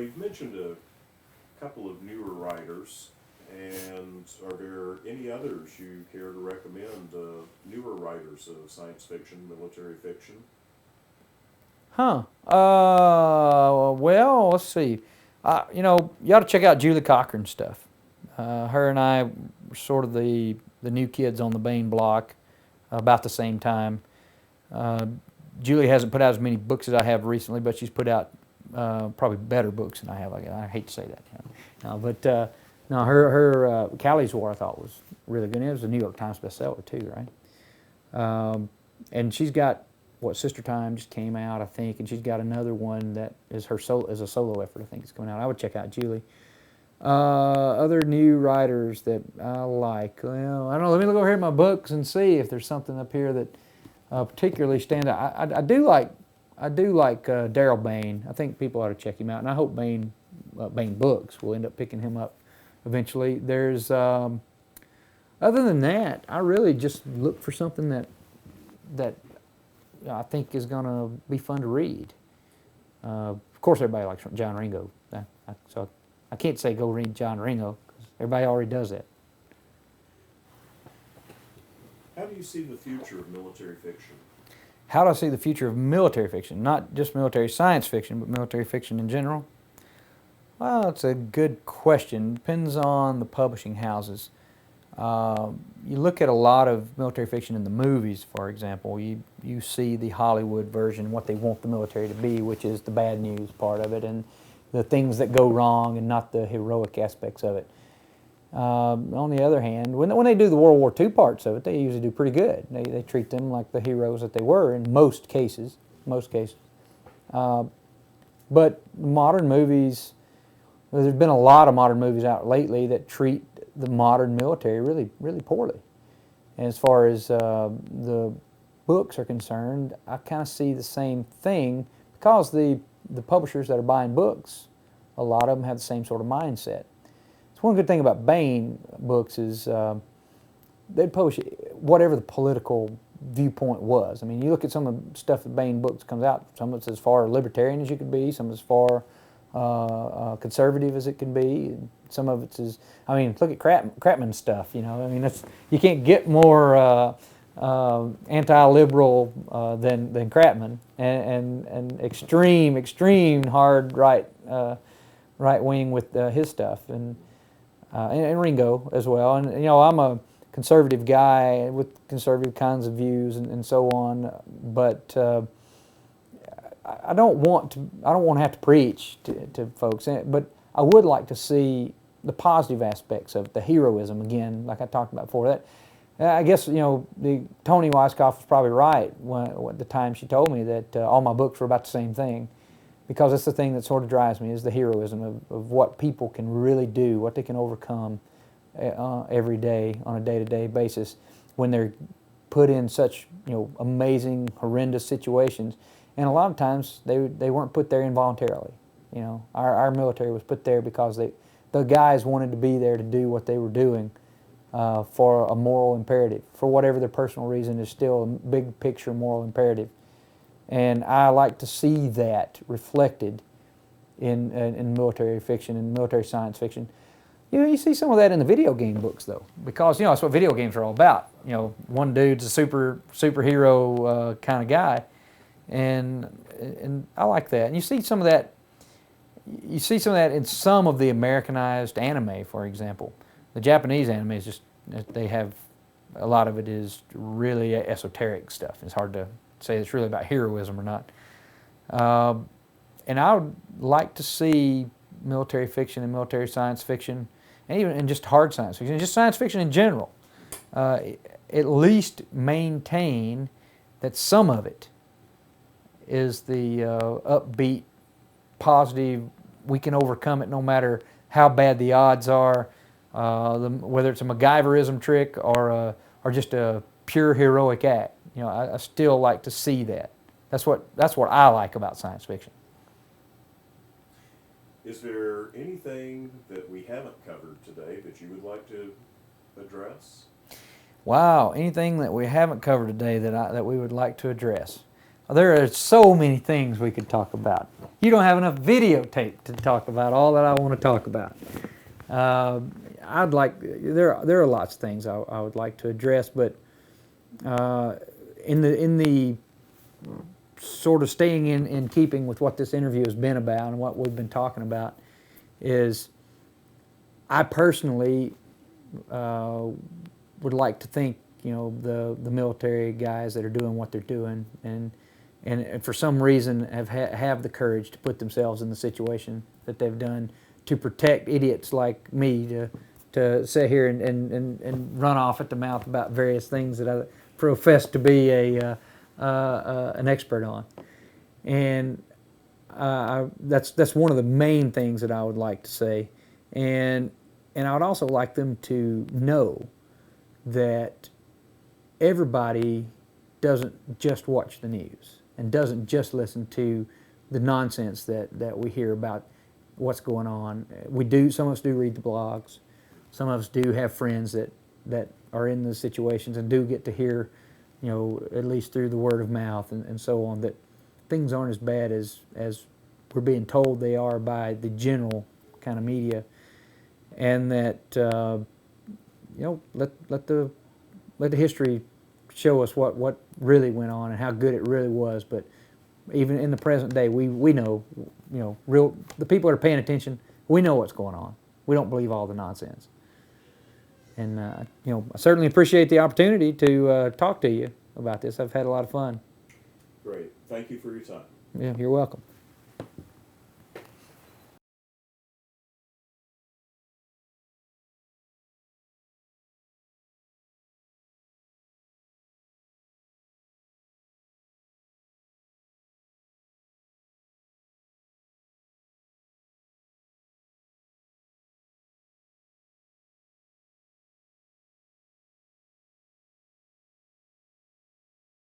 you've mentioned a couple of newer writers, and are there any others you care to recommend, newer writers of science fiction, military fiction? Huh. Well, let's see. You ought to check out Julie Cochran's stuff. Her and I were sort of the new kids on the Bain block about the same time. Uh, Julie hasn't put out as many books as I have recently, but she's put out probably better books than I have. I hate to say that, but no, her Callie's War I thought was really good. It was a New York Times bestseller too, right? And she's got Sister Time just came out, I think, and she's got another one that is is a solo effort. I think it's coming out. I would check out Julie. Other new writers that I like. Well, I don't know. Let me look over here at my books and see if there's something up here that particularly stands out. I do like Daryl Bain. I think people ought to check him out, and I hope Bain Books will end up picking him up eventually. There's other than that, I really just look for something that I think is going to be fun to read. Of course, everybody likes John Ringo, so I can't say go read John Ringo because everybody already does that. How do you see the future of military fiction? How do I see the future of military fiction? Not just military science fiction, but military fiction in general? Well, it's a good question. Depends on the publishing houses. You look at a lot of military fiction in the movies, for example. You see the Hollywood version, what they want the military to be, which is the bad news part of it, and the things that go wrong, and not the heroic aspects of it. On the other hand, when they do the World War II parts of it, they usually do pretty good. They treat them like the heroes that they were in most cases. But modern movies, there's been a lot of modern movies out lately that treat the modern military really, really poorly. And as far as the books are concerned, I kind of see the same thing because the publishers that are buying books, a lot of them have the same sort of mindset. So one good thing about Bain books is they'd publish whatever the political viewpoint was. I mean, you look at some of the stuff that Bain books comes out, some of it's as far libertarian as you could be, some as far conservative as it can be. Some of it's look at Crapman's stuff. I mean, you can't get more anti-liberal than Crapman, and extreme hard right wing with his stuff, and Ringo as well. And I'm a conservative guy with conservative kinds of views and so on, but I don't want to have to preach to folks, but I would like to see the positive aspects of it, the heroism again, like I talked about before. That I guess the Toni Weisskopf was probably right at the time she told me that all my books were about the same thing, because that's the thing that sort of drives me, is the heroism of what people can really do, what they can overcome every day on a day-to-day basis when they're put in such amazing, horrendous situations. And a lot of times they weren't put there involuntarily. Our military was put there because the guys wanted to be there to do what they were doing for a moral imperative. For whatever their personal reason, is still a big picture moral imperative. And I like to see that reflected in military fiction and military science fiction. You see some of that in the video game books, though, because that's what video games are all about. One dude's a superhero kind of guy. And I like that. And you see some of that. You see some of that in some of the Americanized anime, for example. The Japanese anime is just, they have a lot of it is really esoteric stuff. It's hard to say it's really about heroism or not. And I would like to see military fiction and military science fiction, and even just hard science fiction, just science fiction in general, at least maintain that some of it is the upbeat, positive, we can overcome it no matter how bad the odds are, whether it's a MacGyverism trick or just a pure heroic act. I still like to see that. That's what I like about science fiction. Is there anything that we haven't covered today that you would like to address? Wow, anything that we haven't covered today that we would like to address. There are so many things we could talk about. You don't have enough videotape to talk about all that I want to talk about. There are lots of things I would like to address, but in the sort of staying in keeping with what this interview has been about and what we've been talking about is I personally would like to think, the military guys that are doing what they're doing and for some reason have the courage to put themselves in the situation that they've done to protect idiots like me to sit here and run off at the mouth about various things that I profess to be an expert on. And that's one of the main things that I would like to say. And I would also like them to know that everybody doesn't just watch the news and doesn't just listen to the nonsense that we hear about what's going on. Some of us do read the blogs. Some of us do have friends that are in the situations and do get to hear, at least through the word of mouth and so on, that things aren't as bad as we're being told they are by the general kind of media, and that let the history show us what really went on and how good it really was. But even in the present day, we know, the people that are paying attention, we know what's going on. We don't believe all the nonsense. And I certainly appreciate the opportunity to talk to you about this. I've had a lot of fun. Great. Thank you for your time. Yeah, you're welcome.